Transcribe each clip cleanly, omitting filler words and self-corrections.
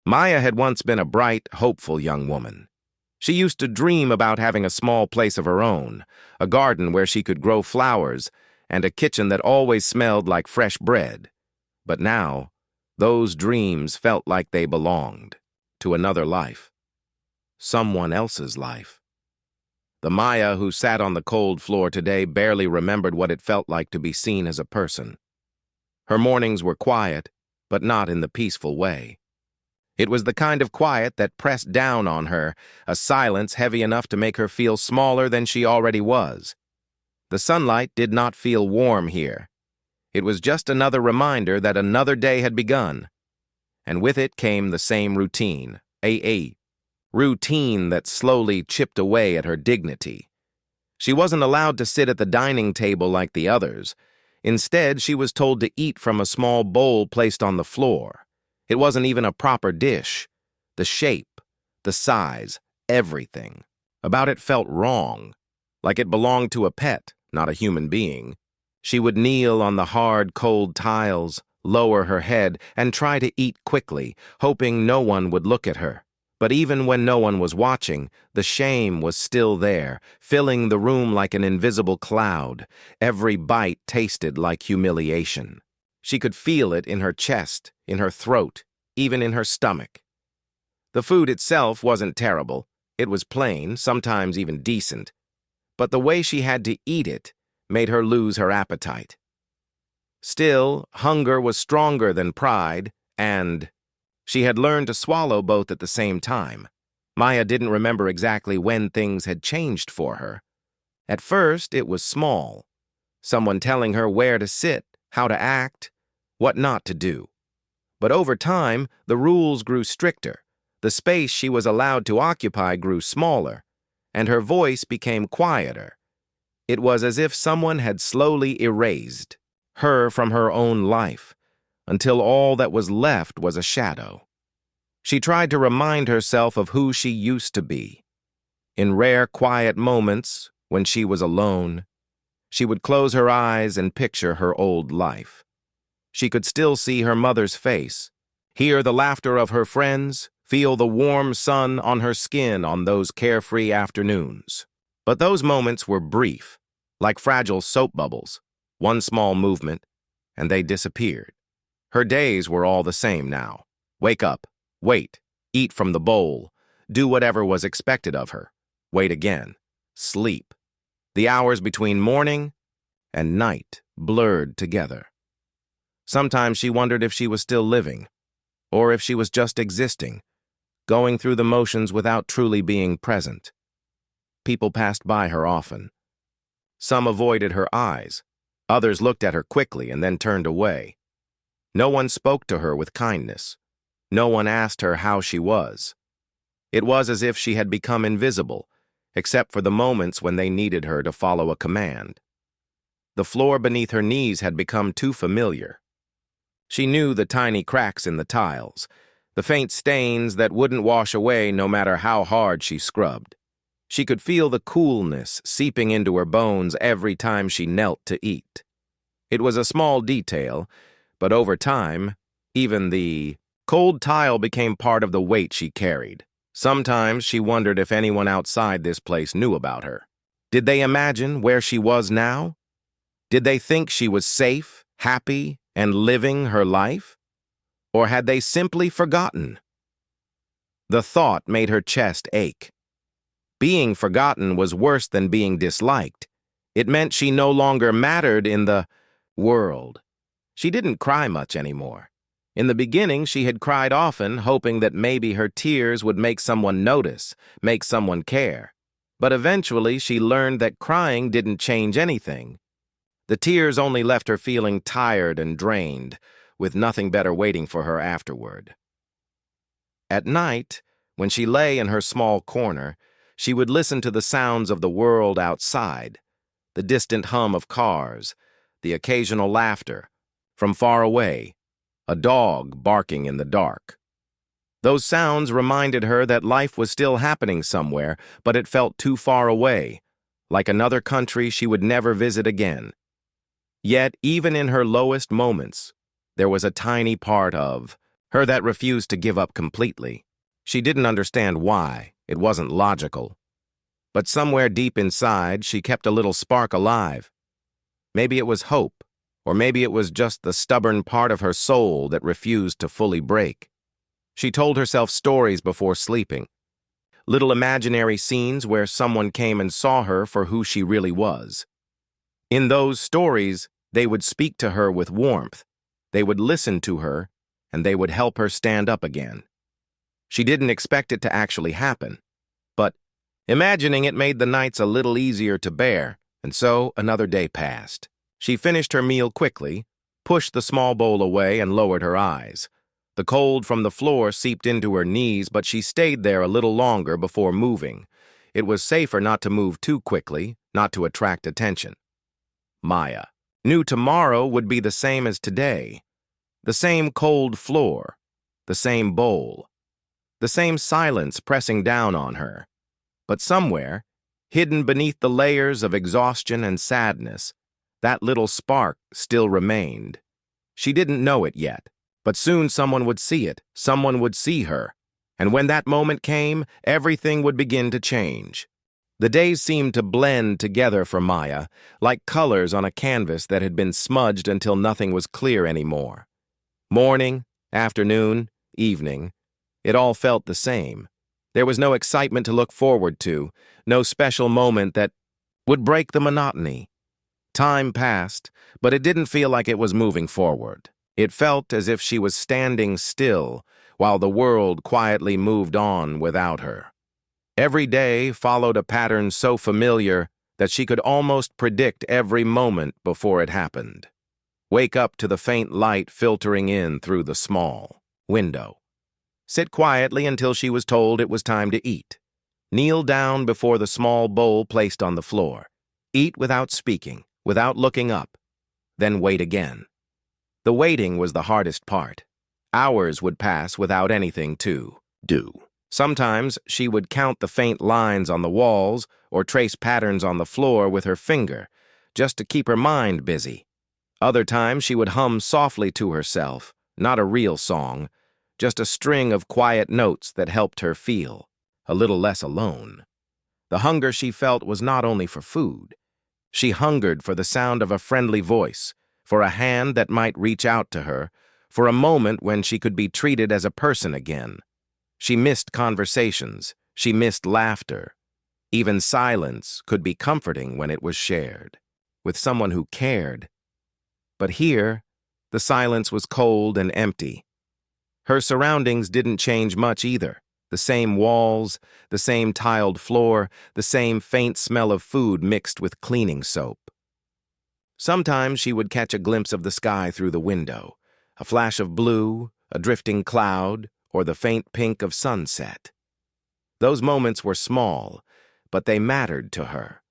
Maya had once been a bright, hopeful young woman. She used to dream about having a small place of her own, a garden where she could grow flowers, and a kitchen that always smelled like fresh bread. But now, those dreams felt like they belonged to another life. Someone else's life. The Maya who sat on the cold floor today barely remembered what it felt like to be seen as a person. Her mornings were quiet, but not in the peaceful way. It was the kind of quiet that pressed down on her, a silence heavy enough to make her feel smaller than she already was. The sunlight did not feel warm here. It was just another reminder that another day had begun. And with it came the same routine, a routine that slowly chipped away at her dignity. She wasn't allowed to sit at the dining table like the others. Instead, she was told to eat from a small bowl placed on the floor. It wasn't even a proper dish. The shape, the size, everything about it felt wrong, like it belonged to a pet, not a human being. She would kneel on the hard, cold tiles, lower her head, and try to eat quickly, hoping no one would look at her. But even when no one was watching, the shame was still there, filling the room like an invisible cloud. Every bite tasted like humiliation. She could feel it in her chest, in her throat, even in her stomach. The food itself wasn't terrible. It was plain, sometimes even decent. But the way she had to eat it made her lose her appetite. Still, hunger was stronger than pride, and she had learned to swallow both at the same time. Maya didn't remember exactly when things had changed for her. At first, it was small. Someone telling her where to sit, how to act, what not to do. But over time, the rules grew stricter. The space she was allowed to occupy grew smaller, and her voice became quieter. It was as if someone had slowly erased her from her own life, until all that was left was a shadow. She tried to remind herself of who she used to be. In rare, quiet moments, when she was alone, she would close her eyes and picture her old life. She could still see her mother's face, hear the laughter of her friends, feel the warm sun on her skin on those carefree afternoons. But those moments were brief, like fragile soap bubbles. One small movement, and they disappeared. Her days were all the same now. Wake up, wait, eat from the bowl, do whatever was expected of her, wait again, sleep. The hours between morning and night blurred together. Sometimes she wondered if she was still living, or if she was just existing, going through the motions without truly being present. People passed by her often. Some avoided her eyes. Others looked at her quickly and then turned away. No one spoke to her with kindness. No one asked her how she was. It was as if she had become invisible, except for the moments when they needed her to follow a command. The floor beneath her knees had become too familiar. She knew the tiny cracks in the tiles, the faint stains that wouldn't wash away no matter how hard she scrubbed. She could feel the coolness seeping into her bones every time she knelt to eat. It was a small detail, but over time, even the cold tile became part of the weight she carried. Sometimes she wondered if anyone outside this place knew about her. Did they imagine where she was now? Did they think she was safe, happy, and living her life? Or had they simply forgotten? The thought made her chest ache. Being forgotten was worse than being disliked. It meant she no longer mattered in the world. She didn't cry much anymore. In the beginning, she had cried often, hoping that maybe her tears would make someone notice, make someone care. But eventually, she learned that crying didn't change anything. The tears only left her feeling tired and drained, with nothing better waiting for her afterward. At night, when she lay in her small corner, she would listen to the sounds of the world outside, the distant hum of cars, the occasional laughter. From far away, a dog barking in the dark. Those sounds reminded her that life was still happening somewhere, but it felt too far away, like another country she would never visit again. Yet, even in her lowest moments, there was a tiny part of Her that refused to give up completely. She didn't understand why. It wasn't logical. But somewhere deep inside, she kept a little spark alive. Maybe it was hope, or maybe it was just the stubborn part of her soul that refused to fully break. She told herself stories before sleeping. Little imaginary scenes where someone came and saw her for who she really was. In those stories, they would speak to her with warmth. They would listen to her, and they would help her stand up again. She didn't expect it to actually happen, but imagining it made the nights a little easier to bear, and so another day passed. She finished her meal quickly, pushed the small bowl away, and lowered her eyes. The cold from the floor seeped into her knees, but she stayed there a little longer before moving. It was safer not to move too quickly, not to attract attention. Maya knew tomorrow would be the same as today. The same cold floor, the same bowl, the same silence pressing down on her. But somewhere, hidden beneath the layers of exhaustion and sadness, that little spark still remained. She didn't know it yet, but soon someone would see it, someone would see her, and when that moment came, everything would begin to change. The days seemed to blend together for Maya, like colors on a canvas that had been smudged until nothing was clear anymore. Morning, afternoon, evening, it all felt the same. There was no excitement to look forward to, no special moment that would break the monotony. Time passed, but it didn't feel like it was moving forward. It felt as if she was standing still, while the world quietly moved on without her. Every day followed a pattern so familiar that she could almost predict every moment before it happened. Wake up to the faint light filtering in through the small window. Sit quietly until she was told it was time to eat. Kneel down before the small bowl placed on the floor. Eat without speaking, without looking up. Then wait again. The waiting was the hardest part. Hours would pass without anything to do. Sometimes she would count the faint lines on the walls or trace patterns on the floor with her finger, just to keep her mind busy. Other times she would hum softly to herself, not a real song, just a string of quiet notes that helped her feel a little less alone. The hunger she felt was not only for food. She hungered for the sound of a friendly voice, for a hand that might reach out to her, for a moment when she could be treated as a person again. She missed conversations. She missed laughter. Even silence could be comforting when it was shared, with someone who cared. But here, the silence was cold and empty. Her surroundings didn't change much either. The same walls, the same tiled floor, the same faint smell of food mixed with cleaning soap. Sometimes she would catch a glimpse of the sky through the window, a flash of blue, a drifting cloud, or the faint pink of sunset. Those moments were small, but they mattered to her.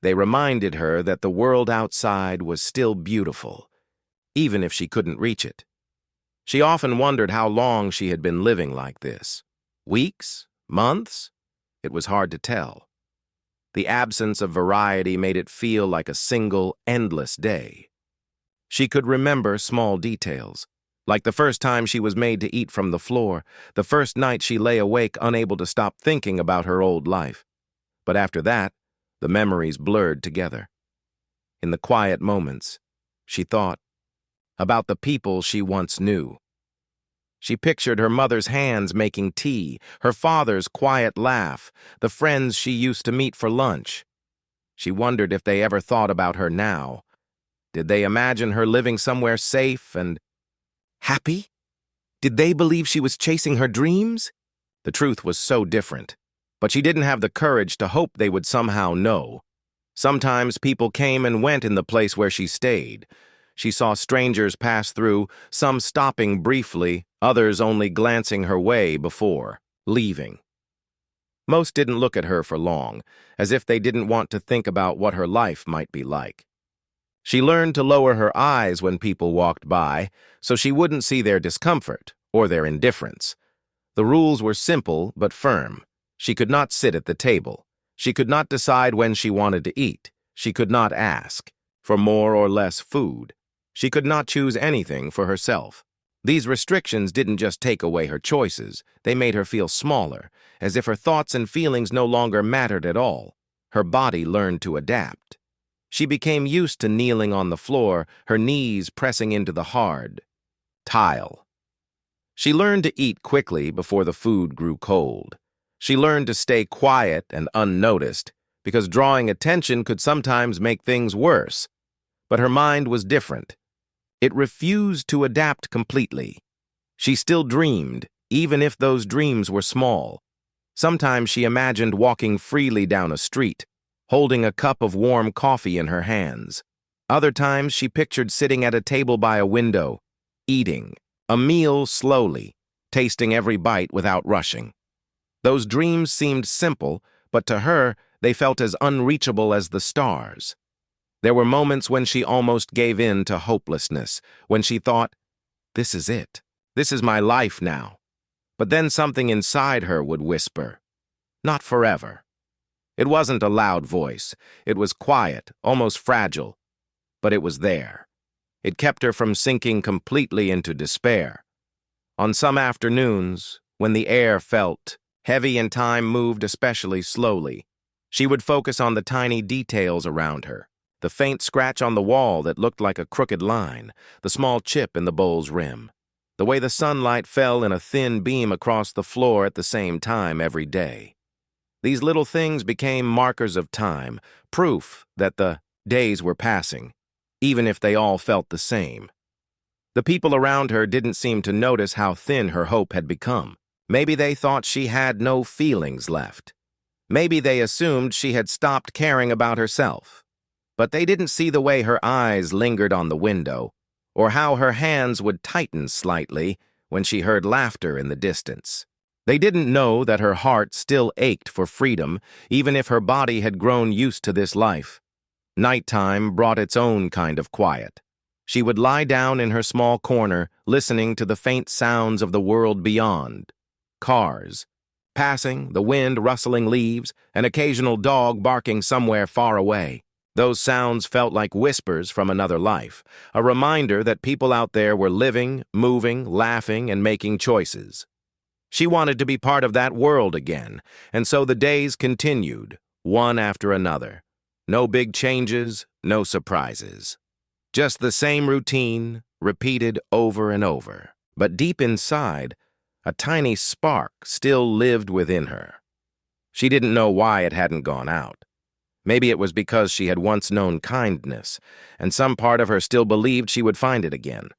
They reminded her that the world outside was still beautiful, even if she couldn't reach it. She often wondered how long she had been living like this. Weeks? Months? It was hard to tell. The absence of variety made it feel like a single, endless day. She could remember small details, like the first time she was made to eat from the floor, the first night she lay awake unable to stop thinking about her old life. But after that, the memories blurred together. In the quiet moments, she thought about the people she once knew. She pictured her mother's hands making tea, her father's quiet laugh, the friends she used to meet for lunch. She wondered if they ever thought about her now. Did they imagine her living somewhere safe and happy? Did they believe she was chasing her dreams? The truth was so different, but she didn't have the courage to hope they would somehow know. Sometimes people came and went in the place where she stayed. She saw strangers pass through, some stopping briefly, others only glancing her way before leaving. Most didn't look at her for long, as if they didn't want to think about what her life might be like. She learned to lower her eyes when people walked by, so she wouldn't see their discomfort or their indifference. The rules were simple but firm. She could not sit at the table. She could not decide when she wanted to eat. She could not ask for more or less food. She could not choose anything for herself. These restrictions didn't just take away her choices, they made her feel smaller, as if her thoughts and feelings no longer mattered at all. Her body learned to adapt. She became used to kneeling on the floor, her knees pressing into the hard tile. She learned to eat quickly before the food grew cold. She learned to stay quiet and unnoticed, because drawing attention could sometimes make things worse. But her mind was different. It refused to adapt completely. She still dreamed, even if those dreams were small. Sometimes she imagined walking freely down a street, holding a cup of warm coffee in her hands. Other times she pictured sitting at a table by a window, eating a meal slowly, tasting every bite without rushing. Those dreams seemed simple, but to her, they felt as unreachable as the stars. There were moments when she almost gave in to hopelessness, when she thought, "This is it. This is my life now." But then something inside her would whisper, "Not forever." It wasn't a loud voice. It was quiet, almost fragile. But it was there. It kept her from sinking completely into despair. On some afternoons, when the air felt heavy and time moved especially slowly, she would focus on the tiny details around her. The faint scratch on the wall that looked like a crooked line, the small chip in the bowl's rim, the way the sunlight fell in a thin beam across the floor at the same time every day. These little things became markers of time, proof that the days were passing, even if they all felt the same. The people around her didn't seem to notice how thin her hope had become. Maybe they thought she had no feelings left. Maybe they assumed she had stopped caring about herself. But they didn't see the way her eyes lingered on the window, or how her hands would tighten slightly when she heard laughter in the distance. They didn't know that her heart still ached for freedom, even if her body had grown used to this life. Nighttime brought its own kind of quiet. She would lie down in her small corner, listening to the faint sounds of the world beyond. Cars passing, the wind rustling leaves, an occasional dog barking somewhere far away. Those sounds felt like whispers from another life, a reminder that people out there were living, moving, laughing, and making choices. She wanted to be part of that world again, and so the days continued, one after another. No big changes, no surprises. Just the same routine, repeated over and over. But deep inside, a tiny spark still lived within her. She didn't know why it hadn't gone out. Maybe it was because she had once known kindness, and some part of her still believed she would find it again.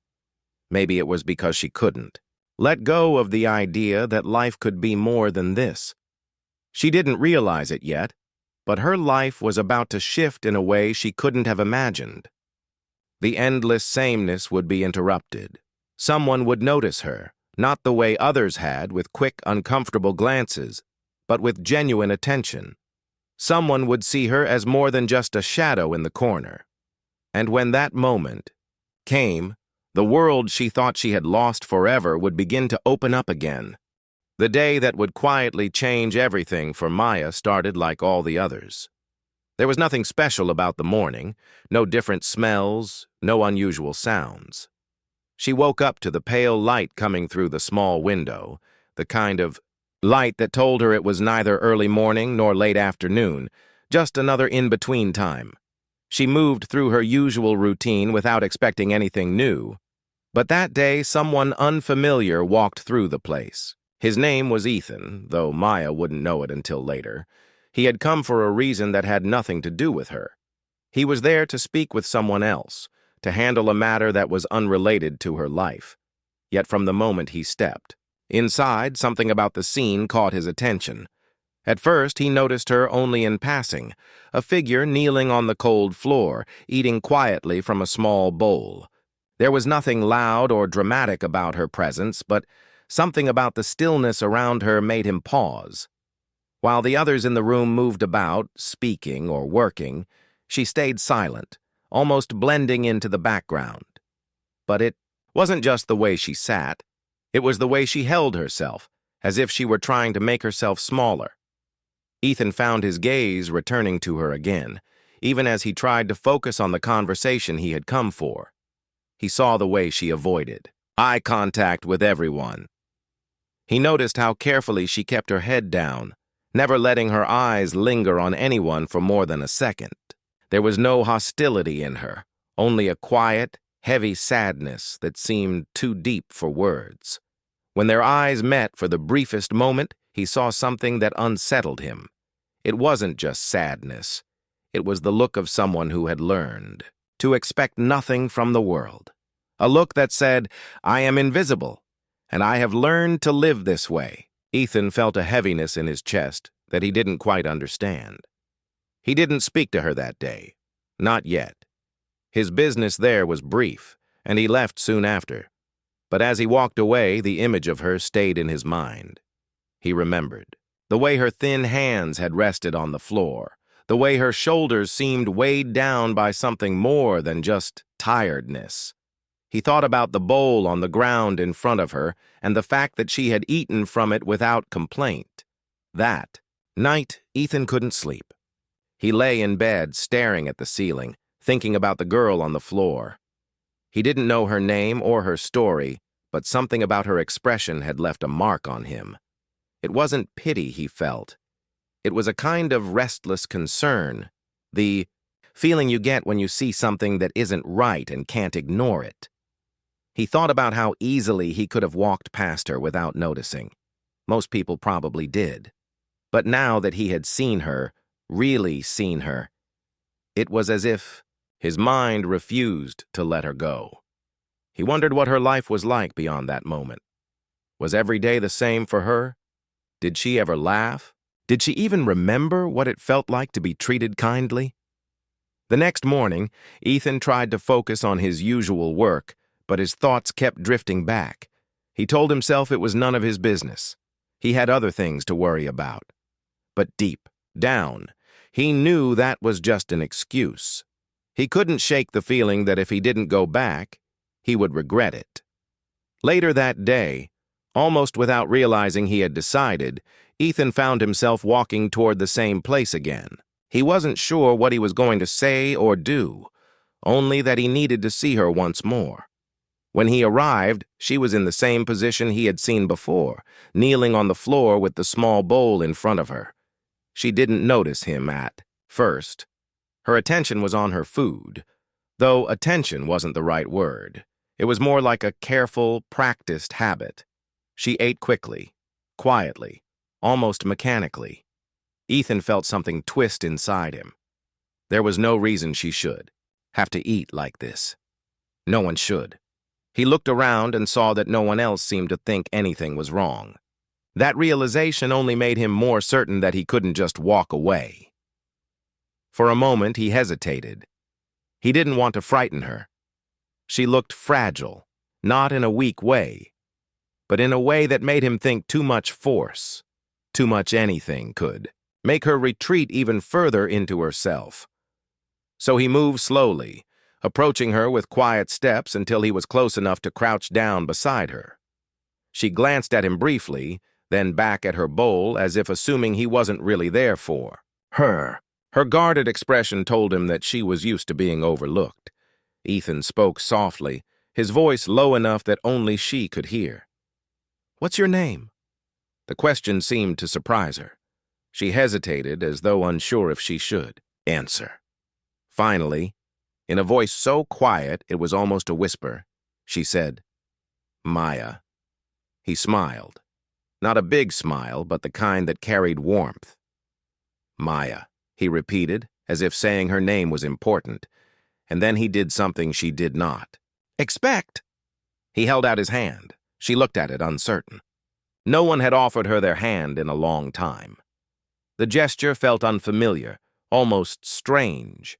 Maybe it was because she couldn't let go of the idea that life could be more than this. She didn't realize it yet, but her life was about to shift in a way she couldn't have imagined. The endless sameness would be interrupted. Someone would notice her, not the way others had, with quick, uncomfortable glances, but with genuine attention. Someone would see her as more than just a shadow in the corner. And when that moment came, the world she thought she had lost forever would begin to open up again. The day that would quietly change everything for Maya started like all the others. There was nothing special about the morning, no different smells, no unusual sounds. She woke up to the pale light coming through the small window, the kind of light that told her it was neither early morning nor late afternoon, just another in-between time. She moved through her usual routine without expecting anything new. But that day, someone unfamiliar walked through the place. His name was Ethan, though Maya wouldn't know it until later. He had come for a reason that had nothing to do with her. He was there to speak with someone else, to handle a matter that was unrelated to her life. Yet from the moment he stepped inside, something about the scene caught his attention. At first, he noticed her only in passing, a figure kneeling on the cold floor, eating quietly from a small bowl. There was nothing loud or dramatic about her presence, but something about the stillness around her made him pause. While the others in the room moved about, speaking or working, she stayed silent, almost blending into the background. But it wasn't just the way she sat. It was the way she held herself, as if she were trying to make herself smaller. Ethan found his gaze returning to her again, even as he tried to focus on the conversation he had come for. He saw the way she avoided eye contact with everyone. He noticed how carefully she kept her head down, never letting her eyes linger on anyone for more than a second. There was no hostility in her, only a quiet, heavy sadness that seemed too deep for words. When their eyes met for the briefest moment, he saw something that unsettled him. It wasn't just sadness. It was the look of someone who had learned to expect nothing from the world. A look that said, "I am invisible, and I have learned to live this way." Ethan felt a heaviness in his chest that he didn't quite understand. He didn't speak to her that day. Not yet. His business there was brief, and he left soon after. But as he walked away, the image of her stayed in his mind. He remembered the way her thin hands had rested on the floor, the way her shoulders seemed weighed down by something more than just tiredness. He thought about the bowl on the ground in front of her and the fact that she had eaten from it without complaint. That night, Ethan couldn't sleep. He lay in bed, staring at the ceiling, thinking about the girl on the floor. He didn't know her name or her story, but something about her expression had left a mark on him. It wasn't pity he felt. It was a kind of restless concern, the feeling you get when you see something that isn't right and can't ignore it. He thought about how easily he could have walked past her without noticing. Most people probably did. But now that he had seen her, really seen her, it was as if his mind refused to let her go. He wondered what her life was like beyond that moment. Was every day the same for her? Did she ever laugh? Did she even remember what it felt like to be treated kindly? The next morning, Ethan tried to focus on his usual work, but his thoughts kept drifting back. He told himself it was none of his business. He had other things to worry about. But deep down, he knew that was just an excuse. He couldn't shake the feeling that if he didn't go back, he would regret it. Later that day, almost without realizing he had decided, Ethan found himself walking toward the same place again. He wasn't sure what he was going to say or do, only that he needed to see her once more. When he arrived, she was in the same position he had seen before, kneeling on the floor with the small bowl in front of her. She didn't notice him at first. Her attention was on her food, though attention wasn't the right word. It was more like a careful, practiced habit. She ate quickly, quietly, almost mechanically. Ethan felt something twist inside him. There was no reason she should have to eat like this. No one should. He looked around and saw that no one else seemed to think anything was wrong. That realization only made him more certain that he couldn't just walk away. For a moment, he hesitated. He didn't want to frighten her. She looked fragile, not in a weak way, but in a way that made him think too much force, too much anything could make her retreat even further into herself. So he moved slowly, approaching her with quiet steps until he was close enough to crouch down beside her. She glanced at him briefly, then back at her bowl as if assuming he wasn't really there for her. Her guarded expression told him that she was used to being overlooked. Ethan spoke softly, his voice low enough that only she could hear. "What's your name?" The question seemed to surprise her. She hesitated as though unsure if she should answer. Finally, in a voice so quiet it was almost a whisper, she said, "Maya." He smiled. Not a big smile, but the kind that carried warmth. "Maya," he repeated, as if saying her name was important, and then he did something she did not expect. He held out his hand. She looked at it, uncertain. No one had offered her their hand in a long time. The gesture felt unfamiliar, almost strange,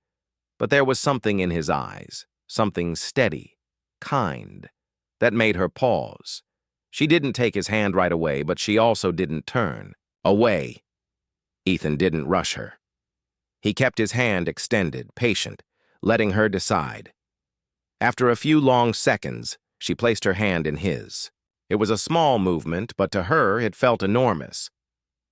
but there was something in his eyes, something steady, kind, that made her pause. She didn't take his hand right away, but she also didn't turn away. Ethan didn't rush her. He kept his hand extended, patient, letting her decide. After a few long seconds, she placed her hand in his. It was a small movement, but to her it felt enormous.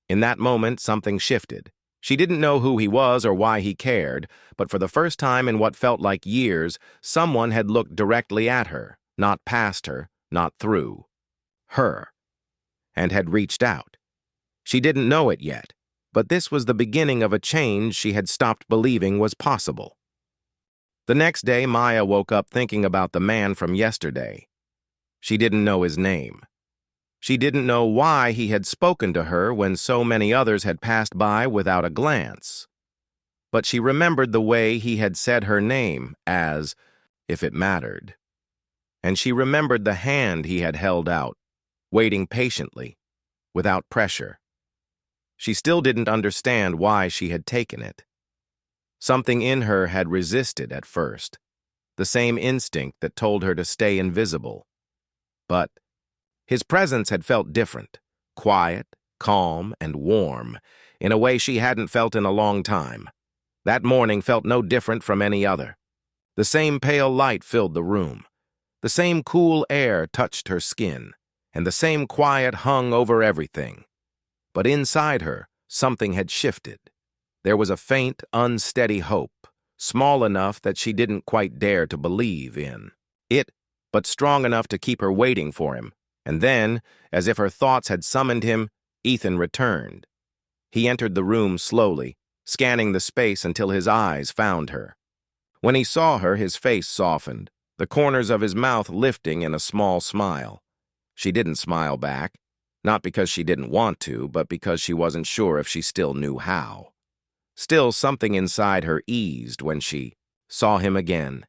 In that moment, something shifted. She didn't know who he was or why he cared, but for the first time in what felt like years, someone had looked directly at her, not past her, not through, her, and had reached out. She didn't know it yet, but this was the beginning of a change she had stopped believing was possible. The next day, Maya woke up thinking about the man from yesterday. She didn't know his name. She didn't know why he had spoken to her when so many others had passed by without a glance. But she remembered the way he had said her name as, if it mattered. And she remembered the hand he had held out, waiting patiently, without pressure. She still didn't understand why she had taken it. Something in her had resisted at first, the same instinct that told her to stay invisible. But his presence had felt different, quiet, calm, and warm, in a way she hadn't felt in a long time. That morning felt no different from any other. The same pale light filled the room. The same cool air touched her skin, and the same quiet hung over everything. But inside her, something had shifted. There was a faint, unsteady hope, small enough that she didn't quite dare to believe in it, but strong enough to keep her waiting for him. And then, as if her thoughts had summoned him, Ethan returned. He entered the room slowly, scanning the space until his eyes found her. When he saw her, his face softened, the corners of his mouth lifting in a small smile. She didn't smile back, not because she didn't want to, but because she wasn't sure if she still knew how. Still, something inside her eased when she saw him again.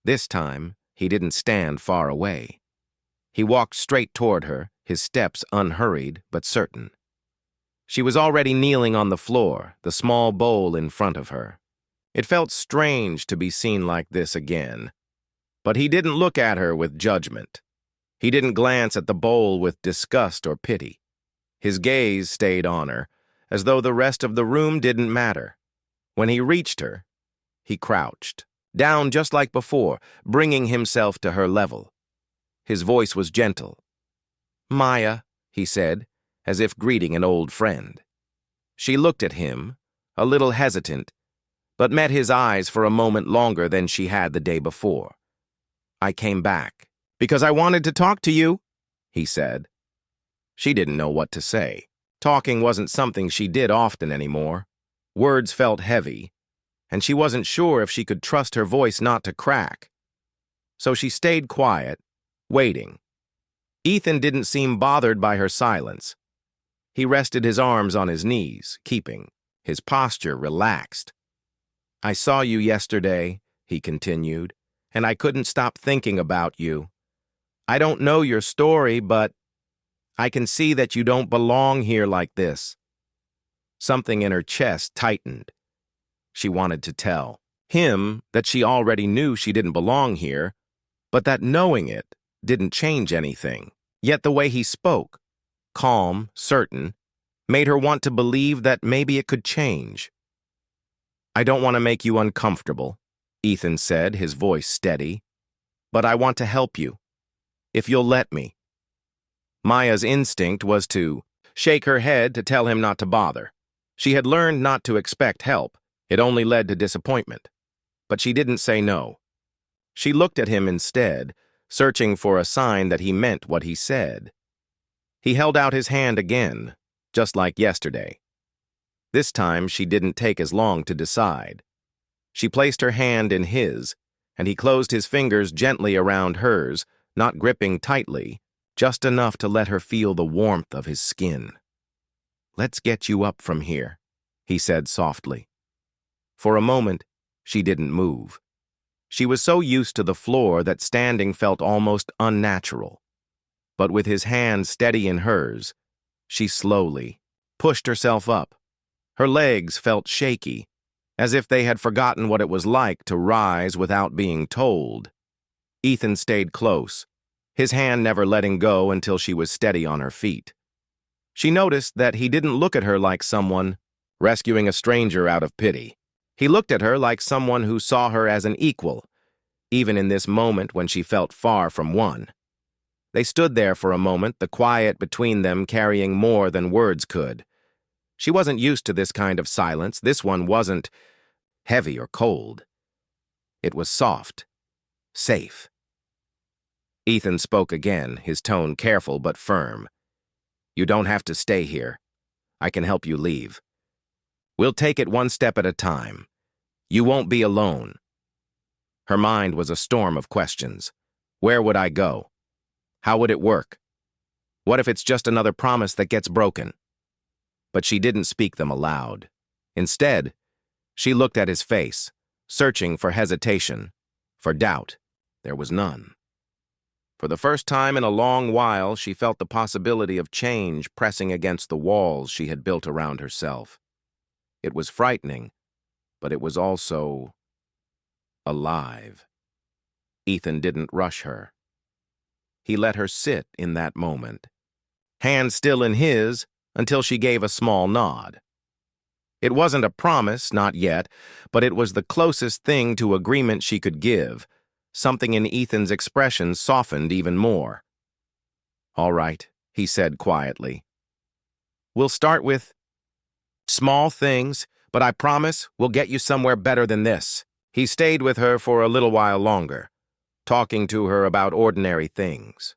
This time, he didn't stand far away. He walked straight toward her, his steps unhurried but certain. She was already kneeling on the floor, the small bowl in front of her. It felt strange to be seen like this again. But he didn't look at her with judgment. He didn't glance at the bowl with disgust or pity. His gaze stayed on her, as though the rest of the room didn't matter. When he reached her, he crouched, down just like before, bringing himself to her level. His voice was gentle. "Maya," he said, as if greeting an old friend. She looked at him, a little hesitant, but met his eyes for a moment longer than she had the day before. "I came back because I wanted to talk to you," he said. She didn't know what to say. Talking wasn't something she did often anymore. Words felt heavy, and she wasn't sure if she could trust her voice not to crack. So she stayed quiet, waiting. Ethan didn't seem bothered by her silence. He rested his arms on his knees, keeping his posture relaxed. "I saw you yesterday," he continued, "and I couldn't stop thinking about you. I don't know your story, but I can see that you don't belong here like this." Something in her chest tightened. She wanted to tell him that she already knew she didn't belong here, but that knowing it didn't change anything. Yet the way he spoke, calm, certain, made her want to believe that maybe it could change. "I don't want to make you uncomfortable," Ethan said, his voice steady, "but I want to help you, if you'll let me." Maya's instinct was to shake her head to tell him not to bother. She had learned not to expect help. It only led to disappointment. But she didn't say no. She looked at him instead, searching for a sign that he meant what he said. He held out his hand again, just like yesterday. This time she didn't take as long to decide. She placed her hand in his, and he closed his fingers gently around hers, not gripping tightly, just enough to let her feel the warmth of his skin. "Let's get you up from here," he said softly. For a moment, she didn't move. She was so used to the floor that standing felt almost unnatural. But with his hand steady in hers, she slowly pushed herself up. Her legs felt shaky, as if they had forgotten what it was like to rise without being told. Ethan stayed close, his hand never letting go until she was steady on her feet. She noticed that he didn't look at her like someone rescuing a stranger out of pity. He looked at her like someone who saw her as an equal, even in this moment when she felt far from one. They stood there for a moment, the quiet between them carrying more than words could. She wasn't used to this kind of silence. This one wasn't heavy or cold. It was soft, safe. Ethan spoke again, his tone careful but firm. You don't have to stay here. I can help you leave. We'll take it one step at a time. You won't be alone. Her mind was a storm of questions. Where would I go? How would it work? What if it's just another promise that gets broken? But she didn't speak them aloud. Instead, she looked at his face, searching for hesitation, for doubt. There was none. For the first time in a long while, she felt the possibility of change pressing against the walls she had built around herself. It was frightening, but it was also alive. Ethan didn't rush her. He let her sit in that moment, hand still in his, until she gave a small nod. It wasn't a promise, not yet, but it was the closest thing to agreement she could give. Something in Ethan's expression softened even more. All right, he said quietly. We'll start with small things, but I promise we'll get you somewhere better than this. He stayed with her for a little while longer, talking to her about ordinary things.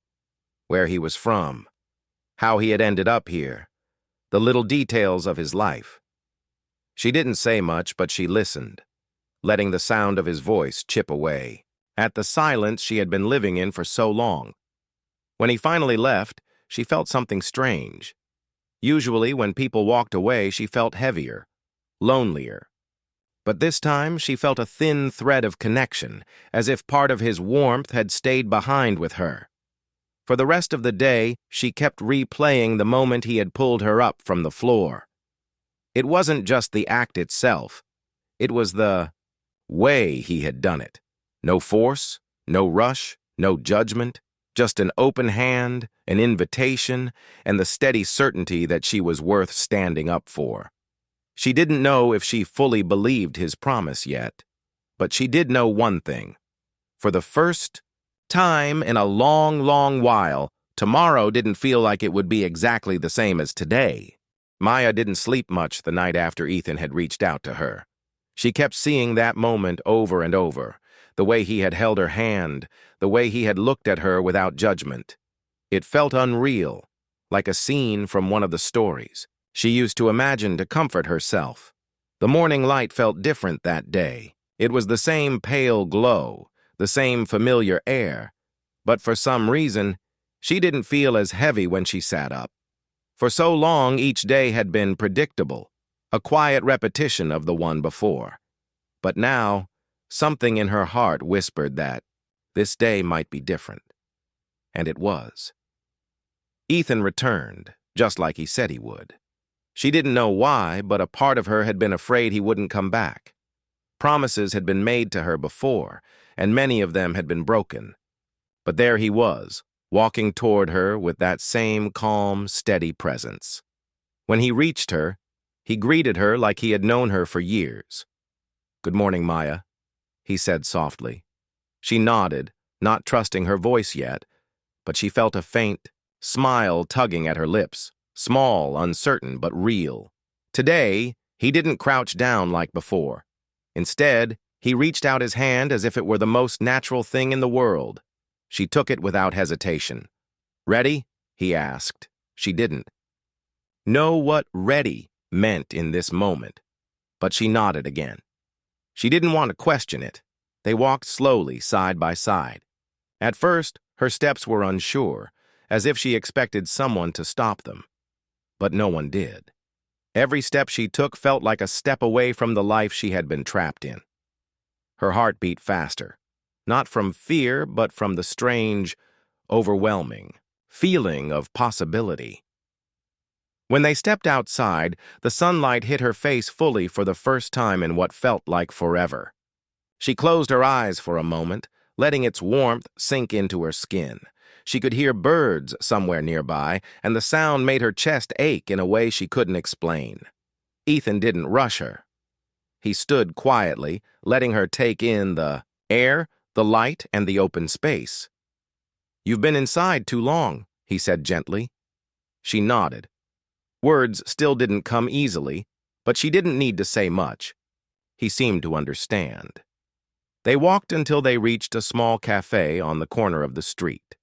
Where he was from, how he had ended up here, the little details of his life. She didn't say much, but she listened, letting the sound of his voice chip away at the silence she had been living in for so long. When he finally left, she felt something strange. Usually, when people walked away, she felt heavier, lonelier. But this time, she felt a thin thread of connection, as if part of his warmth had stayed behind with her. For the rest of the day, she kept replaying the moment he had pulled her up from the floor. It wasn't just the act itself. It was the way he had done it. No force, no rush, no judgment, just an open hand, an invitation, and the steady certainty that she was worth standing up for. She didn't know if she fully believed his promise yet, but she did know one thing. For the first time in a long, long while, tomorrow didn't feel like it would be exactly the same as today. Maya didn't sleep much the night after Ethan had reached out to her. She kept seeing that moment over and over, the way he had held her hand, the way he had looked at her without judgment. It felt unreal, like a scene from one of the stories she used to imagine to comfort herself. The morning light felt different that day. It was the same pale glow, the same familiar air, but for some reason, she didn't feel as heavy when she sat up. For so long, each day had been predictable, a quiet repetition of the one before. But now, something in her heart whispered that this day might be different. And it was. Ethan returned, just like he said he would. She didn't know why, but a part of her had been afraid he wouldn't come back. Promises had been made to her before, and many of them had been broken. But there he was, walking toward her with that same calm, steady presence. When he reached her, he greeted her like he had known her for years. "Good morning, Maya," he said softly. She nodded, not trusting her voice yet, but she felt a faint smile tugging at her lips, small, uncertain, but real. Today, he didn't crouch down like before. Instead, he reached out his hand as if it were the most natural thing in the world. She took it without hesitation. "Ready?" he asked. She didn't know what ready meant in this moment, but she nodded again. She didn't want to question it. They walked slowly, side by side. At first, her steps were unsure, as if she expected someone to stop them. But no one did. Every step she took felt like a step away from the life she had been trapped in. Her heart beat faster, not from fear, but from the strange, overwhelming feeling of possibility. When they stepped outside, the sunlight hit her face fully for the first time in what felt like forever. She closed her eyes for a moment, letting its warmth sink into her skin. She could hear birds somewhere nearby, and the sound made her chest ache in a way she couldn't explain. Ethan didn't rush her. He stood quietly, letting her take in the air, the light, and the open space. "You've been inside too long," he said gently. She nodded. Words still didn't come easily, but she didn't need to say much. He seemed to understand. They walked until they reached a small cafe on the corner of the street.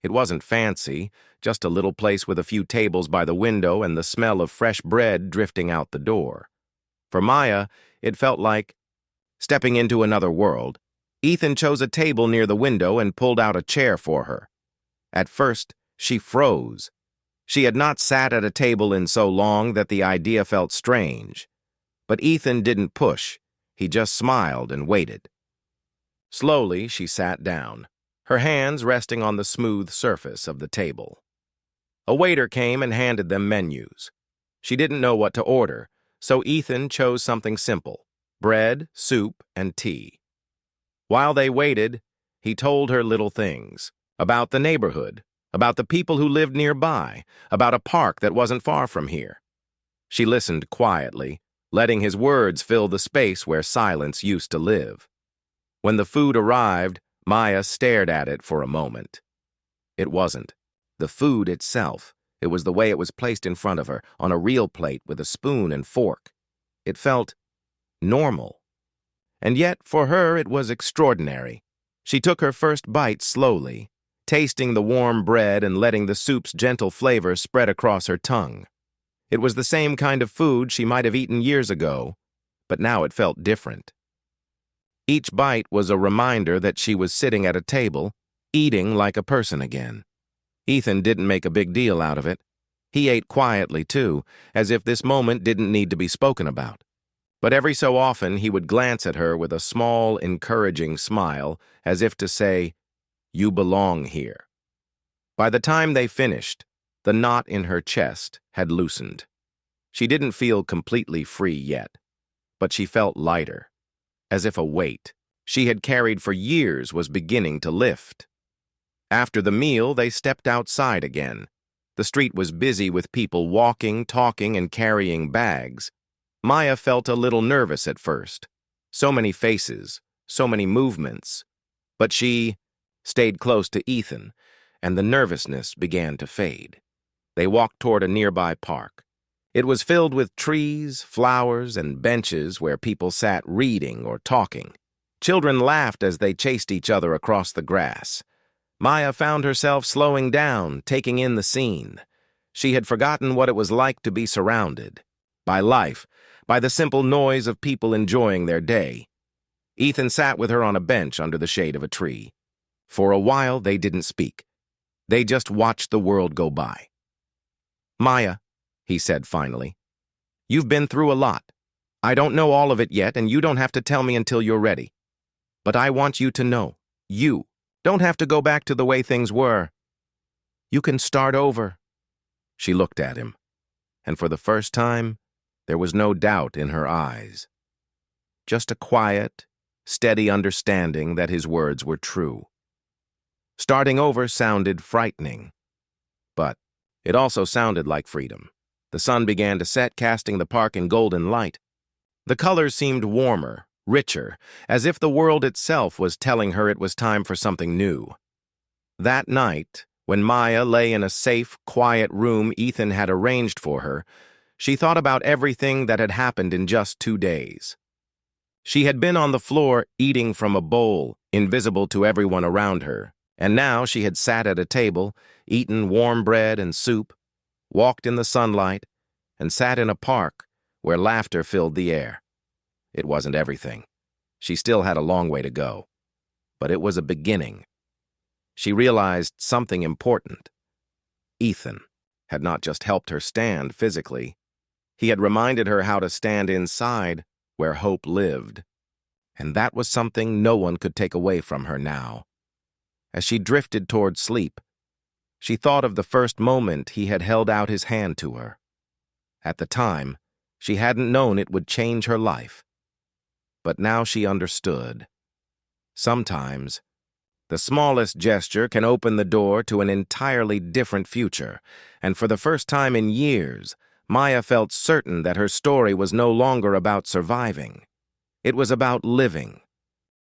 It wasn't fancy, just a little place with a few tables by the window and the smell of fresh bread drifting out the door. For Maya, it felt like stepping into another world. Ethan chose a table near the window and pulled out a chair for her. At first, she froze. She had not sat at a table in so long that the idea felt strange. But Ethan didn't push. He just smiled and waited. Slowly, she sat down, her hands resting on the smooth surface of the table. A waiter came and handed them menus. She didn't know what to order, so Ethan chose something simple: bread, soup, and tea. While they waited, he told her little things about the neighborhood, about the people who lived nearby, about a park that wasn't far from here. She listened quietly, letting his words fill the space where silence used to live. When the food arrived, Maya stared at it for a moment. It wasn't the food itself. It was the way it was placed in front of her, on a real plate with a spoon and fork. It felt normal. And yet, for her, it was extraordinary. She took her first bite slowly, tasting the warm bread and letting the soup's gentle flavor spread across her tongue. It was the same kind of food she might have eaten years ago, but now it felt different. Each bite was a reminder that she was sitting at a table, eating like a person again. Ethan didn't make a big deal out of it. He ate quietly, too, as if this moment didn't need to be spoken about. But every so often he would glance at her with a small, encouraging smile, as if to say, "You belong here." By the time they finished, the knot in her chest had loosened. She didn't feel completely free yet, but she felt lighter, as if a weight she had carried for years was beginning to lift. After the meal, they stepped outside again. The street was busy with people walking, talking, and carrying bags. Maya felt a little nervous at first. So many faces, so many movements. But she stayed close to Ethan, and the nervousness began to fade. They walked toward a nearby park. It was filled with trees, flowers, and benches where people sat reading or talking. Children laughed as they chased each other across the grass. Maya found herself slowing down, taking in the scene. She had forgotten what it was like to be surrounded by life, by the simple noise of people enjoying their day. Ethan sat with her on a bench under the shade of a tree. For a while, they didn't speak. They just watched the world go by. "Maya," he said finally, "you've been through a lot. I don't know all of it yet, and you don't have to tell me until you're ready. But I want you to know, you don't have to go back to the way things were. You can start over." She looked at him, and for the first time, there was no doubt in her eyes. Just a quiet, steady understanding that his words were true. Starting over sounded frightening, but it also sounded like freedom. The sun began to set, casting the park in golden light. The colors seemed warmer, richer, as if the world itself was telling her it was time for something new. That night, when Maya lay in a safe, quiet room Ethan had arranged for her, she thought about everything that had happened in just 2 days. She had been on the floor eating from a bowl, invisible to everyone around her, and now she had sat at a table, eaten warm bread and soup, walked in the sunlight, and sat in a park where laughter filled the air. It wasn't everything. She still had a long way to go. But it was a beginning. She realized something important. Ethan had not just helped her stand physically. He had reminded her how to stand inside where hope lived. And that was something no one could take away from her now. As she drifted toward sleep, she thought of the first moment he had held out his hand to her. At the time, she hadn't known it would change her life. But now she understood. Sometimes, the smallest gesture can open the door to an entirely different future, and for the first time in years, Maya felt certain that her story was no longer about surviving. It was about living.